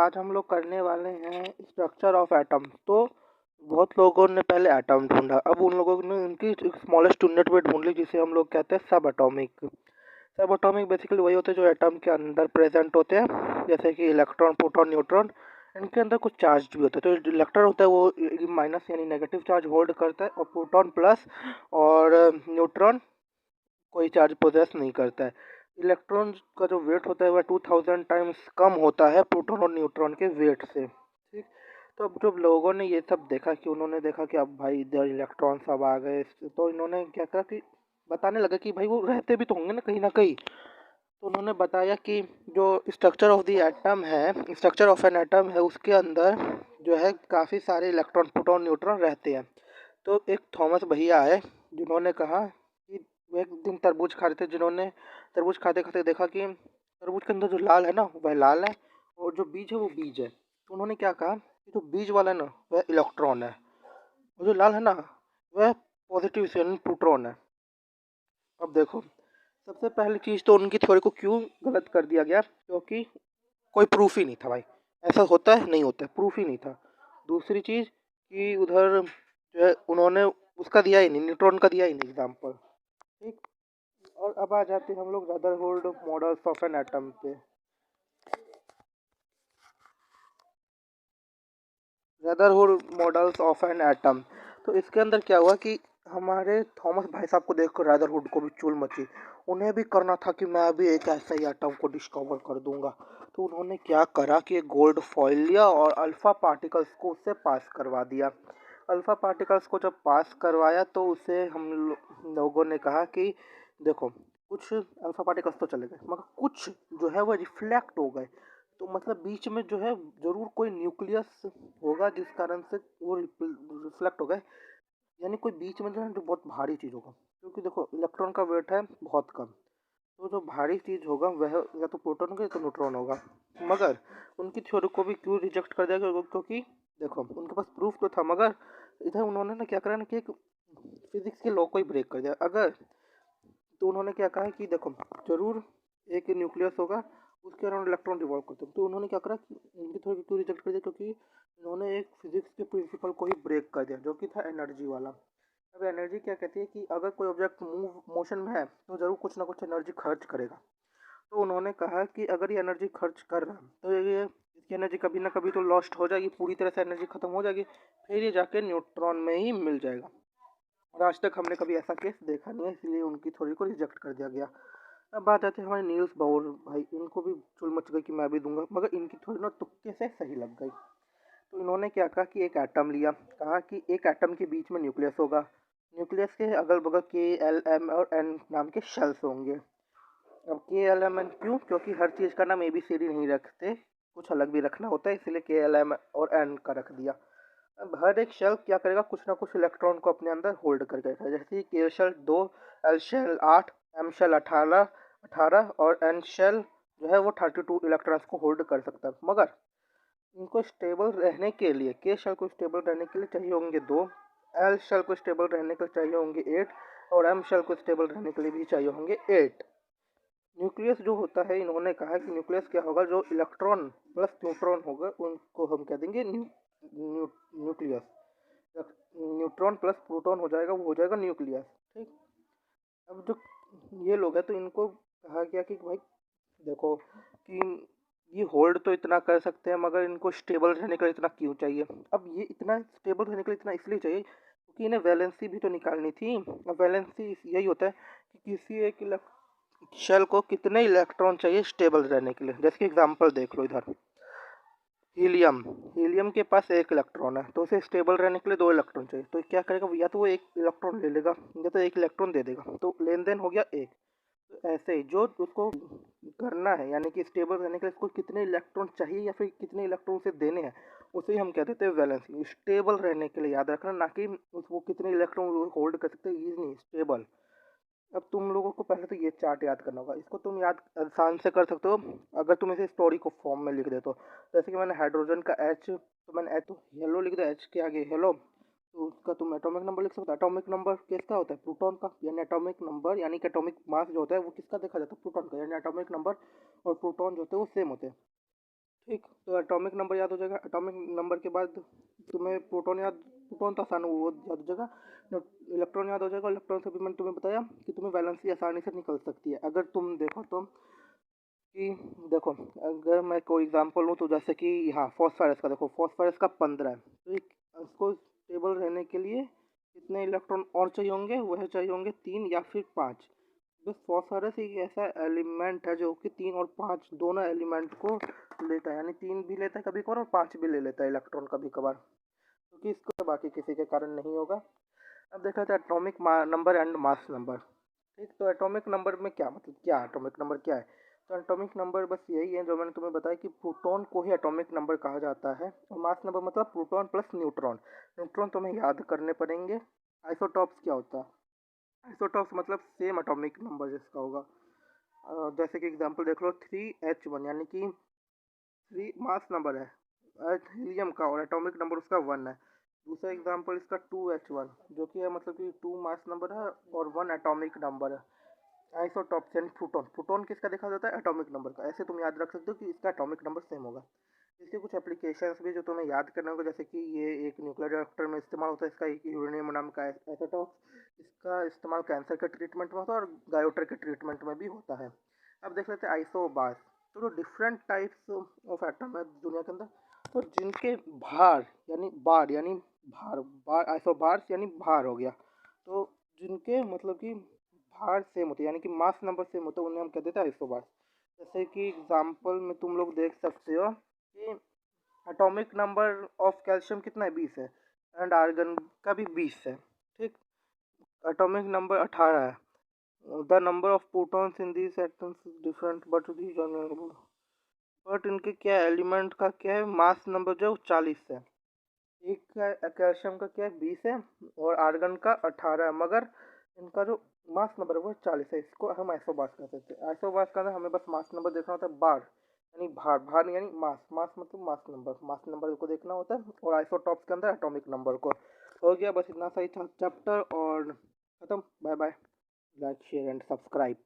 आज हम लोग करने वाले हैं स्ट्रक्चर ऑफ एटम। तो बहुत लोगों ने पहले एटम ढूंढा, अब उन लोगों ने उनकी स्मॉलेस्ट यूनिट भी ढूंढ ली जिसे हम लोग कहते हैं सब एटॉमिक। सब एटॉमिक बेसिकली वही होते हैं जो एटम के अंदर प्रेजेंट होते हैं, जैसे कि इलेक्ट्रॉन, प्रोटॉन, न्यूट्रॉन। इनके अंदर कुछ चार्ज भी होता है। तो जो इलेक्ट्रॉन होता है वो माइनस यानी नेगेटिव चार्ज होल्ड करता है, और प्रोटॉन प्लस, और न्यूट्रॉन कोई चार्ज पोजेस नहीं करता है। इलेक्ट्रॉन का जो वेट होता है वह 2000 टाइम्स कम होता है प्रोटॉन और न्यूट्रॉन के वेट से। ठीक। तो अब जब लोगों ने ये सब देखा कि उन्होंने देखा कि अब भाई इधर इलेक्ट्रॉन सब आ गए, तो इन्होंने क्या करा कि बताने लगा कि भाई वो रहते भी तो होंगे ना कहीं। तो उन्होंने बताया कि जो स्ट्रक्चर ऑफ द एटम है, स्ट्रक्चर ऑफ एन एटम है, उसके अंदर जो है काफ़ी सारे इलेक्ट्रॉन, प्रोटॉन, न्यूट्रॉन रहते हैं। तो एक थॉमस भैया आए जिन्होंने कहा कि वो एक दिन तरबूज खा रहे थे, जिन्होंने तरबूज खाते खाते देखा कि तरबूज के अंदर जो लाल है ना वह लाल है, और जो बीज है वो बीज है। तो उन्होंने क्या कहा कि जो बीज वाला है ना वह इलेक्ट्रॉन है, और जो लाल है ना वह पॉजिटिव यानी प्रोटॉन है। अब देखो, सबसे पहली चीज़ तो उनकी थ्योरी को क्यों गलत कर दिया गया, क्योंकि कोई प्रूफ ही नहीं था भाई। ऐसा होता है नहीं होता है, प्रूफ ही नहीं था। दूसरी चीज़ कि उधर जो है उन्होंने उसका दिया ही नहीं, न्यूट्रॉन का दिया ही नहीं एग्जाम्पल। ठीक। और अब आ जाते हैं हम लोग Rutherford models of an atom पे। Rutherford models of an atom, तो इसके अंदर क्या हुआ कि हमारे थॉमस भाई साहब को देखकर रदरफोर्ड को भी चुल मची। उन्हें भी करना था कि मैं अभी एक ऐसा ही एटम को डिस्कवर कर दूंगा। तो उन्होंने क्या करा कि गोल्ड फॉइल लिया और अल्फा पार्टिकल्स को उससे पास करवा दिया। अल्फा पार्टिकल्स को जब पास करवाया तो उसे हम लोगों ने कहा कि देखो, कुछ अल्फा पार्टिकल्स तो चले गए मगर कुछ जो है वो रिफ्लेक्ट हो गए। तो मतलब बीच में जो है ज़रूर कोई न्यूक्लियस होगा जिस कारण से वो रिफ्लेक्ट हो गए, यानी कोई बीच में जो है जो बहुत भारी चीज़ होगा। क्योंकि देखो इलेक्ट्रॉन का वेट है बहुत कम, तो जो भारी चीज़ होगा वह या तो प्रोटॉन होगा या तो न्यूट्रॉन होगा। मगर उनकी थ्योरी को भी क्यों रिजेक्ट कर दिया गया, क्योंकि देखो उनके पास प्रूफ तो था, मगर इधर उन्होंने ना क्या करा ना कि एक फिजिक्स के लॉ को ही ब्रेक कर दिया। अगर तो उन्होंने क्या कहा कि देखो जरूर एक न्यूक्लियस होगा, उसके अराउंड इलेक्ट्रॉन रिवॉल्व करते हैं। तो उन्होंने क्या करा कि उनकी थ्योरी क्यों रिजेक्ट कर दिया, क्योंकि उन्होंने एक फिजिक्स के प्रिंसिपल को ही ब्रेक कर दिया जो कि था एनर्जी वाला। अब एनर्जी क्या कहती है कि अगर कोई ऑब्जेक्ट मूव मोशन में है तो ज़रूर कुछ ना कुछ एनर्जी खर्च करेगा। तो उन्होंने कहा कि अगर ये एनर्जी खर्च कर रहा है तो ये इसकी एनर्जी कभी ना कभी तो लॉस्ट हो जाएगी, पूरी तरह से एनर्जी खत्म हो जाएगी, फिर ये जाके न्यूट्रॉन में ही मिल जाएगा। और आज तक हमने कभी ऐसा केस देखा नहीं है, इसलिए उनकी थ्योरी को रिजेक्ट कर दिया गया। अब बात आती है हमारे नील्स बोर भाई, इनको भी चुल मच गई कि मैं भी दूंगा, मगर इनकी थ्योरी ना तुक्के से सही लग गई। तो इन्होंने क्या कहा कि एक एटम लिया, कहा कि एक एटम के बीच में न्यूक्लियस होगा, न्यूक्लियस के अगल बगल के एल एम और एन नाम के शेल्स होंगे। अब के एल एम एन क्यों, क्योंकि हर चीज़ का नाम ए बी सी डी नहीं रखते, कुछ अलग भी रखना होता है, इसलिए के एल एम और एन का रख दिया। अब हर एक शेल क्या करेगा, कुछ ना कुछ इलेक्ट्रॉन को अपने अंदर होल्ड करके रखेगा। जैसे कि K shell 2, L shell 8, M shell 18 और एन शेल जो है वो 32 इलेक्ट्रॉन्स को होल्ड कर सकता है। मगर इनको स्टेबल रहने के लिए, के शेल को स्टेबल रहने के लिए चाहिए होंगे 2, एल शेल को स्टेबल रहने के लिए चाहिए होंगे 8, और एम शेल को स्टेबल रहने के लिए भी चाहिए होंगे 8। न्यूक्लियस जो होता है, इन्होंने कहा कि न्यूक्लियस क्या होगा, जो इलेक्ट्रॉन प्लस न्यूट्रॉन होगा उनको हम कह देंगे न्यूक्लियस। न्यूट्रॉन प्लस प्रोटॉन हो जाएगा, वो हो जाएगा न्यूक्लियस। ठीक। अब जो ये लोग हैं तो इनको कहा गया कि भाई देखो कि ये होल्ड तो इतना कर सकते हैं, मगर इनको स्टेबल रहने के लिए इतना क्यों चाहिए। अब ये इतना स्टेबल रहने के लिए इतना इसलिए चाहिए क्योंकि इन्हें वैलेंसी भी तो निकालनी थी। अब वैलेंसी यही होता है कि किसी एक शेल को कितने इलेक्ट्रॉन चाहिए स्टेबल रहने के लिए। जैसे कि एग्जांपल देख लो इधर, हीलियम, हीलियम के पास एक इलेक्ट्रॉन है, तो उसे स्टेबल रहने के लिए 2 इलेक्ट्रॉन चाहिए। तो क्या करेगा, या तो वो एक इलेक्ट्रॉन ले लेगा या तो एक इलेक्ट्रॉन दे देगा, तो लेन देन हो गया एक। तो ऐसे ही जो उसको करना है, यानी कि स्टेबल रहने के लिए उसको कितने इलेक्ट्रॉन चाहिए या फिर कितने इलेक्ट्रॉन उसे देने हैं, उसे ही हम कह देते हैं वैलेंसी। स्टेबल रहने के लिए याद रखना, ना कि उसको कितने इलेक्ट्रॉन होल्ड कर सकते हैं, ये नहीं, स्टेबल। अब तुम लोगों को पहले तो ये चार्ट याद करना होगा, इसको तुम याद आसान से कर सकते हो अगर तुम इसे स्टोरी को फॉर्म में लिख दे तो। जैसे कि मैंने हाइड्रोजन का एच, तो मैंने एच तो हेलो लिख दिया, एच के आगे हेलो, तो उसका तुम एटॉमिक नंबर लिख सकते हो। एटॉमिक नंबर किसका होता है, प्रोटॉन का, यानी एटॉमिक नंबर यानी कि एटॉमिक मास जो होता है वो किसका देखा जाता है, प्रोटॉन का, यानी एटॉमिक नंबर और प्रोटॉन जो होते हैं वो सेम होते हैं। ठीक, तो एटॉमिक नंबर याद हो जाएगा। एटॉमिक नंबर के बाद तुम्हें प्रोटॉन तो आसान वो याद हो जाएगा। इलेक्ट्रॉन याद हो जाएगा। इलेक्ट्रॉन से भी मैंने तुम्हें बताया कि तुम्हें वैलेंसी आसानी से निकल सकती है अगर तुम देखो तो कि देखो, अगर मैं कोई एग्जांपल लूँ तो जैसे कि हाँ फॉस्फोरस का देखो, फॉस्फोरस का 15 है, तो इसको स्टेबल रहने के लिए कितने इलेक्ट्रॉन और चाहिए होंगे? वह चाहिए होंगे 3 या फिर 5। बस फॉस्फोरस एक ऐसा एलिमेंट है जो कि 3 और 5 दोनों एलिमेंट को लेता है, यानी 3 भी लेता है कभी कभार और 5 भी ले लेता है इलेक्ट्रॉन कभी कभार, क्योंकि इसको बाकी किसी के कारण नहीं होगा। अब देख लेते हैं atomic number and mass number. ठीक, तो एटॉमिक नंबर में क्या मतलब, क्या एटॉमिक नंबर क्या है? तो एटॉमिक नंबर बस यही है जो मैंने तुम्हें बताया कि प्रोटॉन को ही एटॉमिक नंबर कहा जाता है, और मास नंबर मतलब प्रोटॉन प्लस न्यूट्रॉन। न्यूट्रॉन तुम्हें याद करने पड़ेंगे। आइसोटॉप्स क्या होता है? आइसोटॉप्स मतलब सेम एटॉमिक नंबर जिसका होगा। जैसे कि एग्जांपल देख लो, 3H1 यानी कि 3 मास नंबर है हीलियम का, और एटॉमिक नंबर उसका 1 है। दूसरा एग्जांपल इसका 2H1 जो कि है मतलब कि 2 मास नंबर है और 1 एटॉमिक नंबर है। आइसोटॉप्स यानी प्रोटॉन, प्रोटॉन किसका देखा जाता है? एटॉमिक नंबर का। ऐसे तुम याद रख सकते हो कि इसका एटॉमिक नंबर सेम होगा। इसके कुछ एप्लीकेशंस भी जो तुम्हें याद करने होंगे, जैसे कि ये एक न्यूक्लियर रिएक्टर में इस्तेमाल होता है, इसका एक यूरेनियम नाम का आइसोटॉप। इसका इस्तेमाल कैंसर के ट्रीटमेंट में होता है और गायोटर के ट्रीटमेंट में भी होता है। अब देख लेते हैं आइसोबार्स। तो डिफरेंट टाइप्स ऑफ एटम है दुनिया के अंदर, तो जिनके भार यानी बार यानी भार बार आइसोबार्स यानी भार हो गया, तो जिनके मतलब कि भार सेम होते हैं यानी कि मास नंबर सेम होता है, उन्हें हम कहते हैं आइसोबार्स। जैसे कि एग्जांपल में तुम लोग देख सकते हो कि एटॉमिक नंबर ऑफ कैल्शियम कितना है? 20 है। एंड आर्गन का भी 20 है। ठीक, एटॉमिक नंबर 18 है। The number of protons in these atoms is different but these are, but इनके क्या एलिमेंट का क्या है? मास नंबर जो 40 है। एक का कैल्शियम का क्या है? 20 है, और आर्गन का 18 है, मगर इनका जो मास नंबर है वो 40 है। इसको हम आइसोबार्स कहते हैं। आइसोबार्स का अंदर हमें बस मास नंबर देखना होता है। बार यानी भार, भार यानी मास, मास मतलब मास नंबर को देखना होता है, और आइसोटॉप्स के अंदर एटॉमिक नंबर को। हो गया बस इतना सा ही था चैप्टर, और खत्म। Bye bye. Like share and subscribe.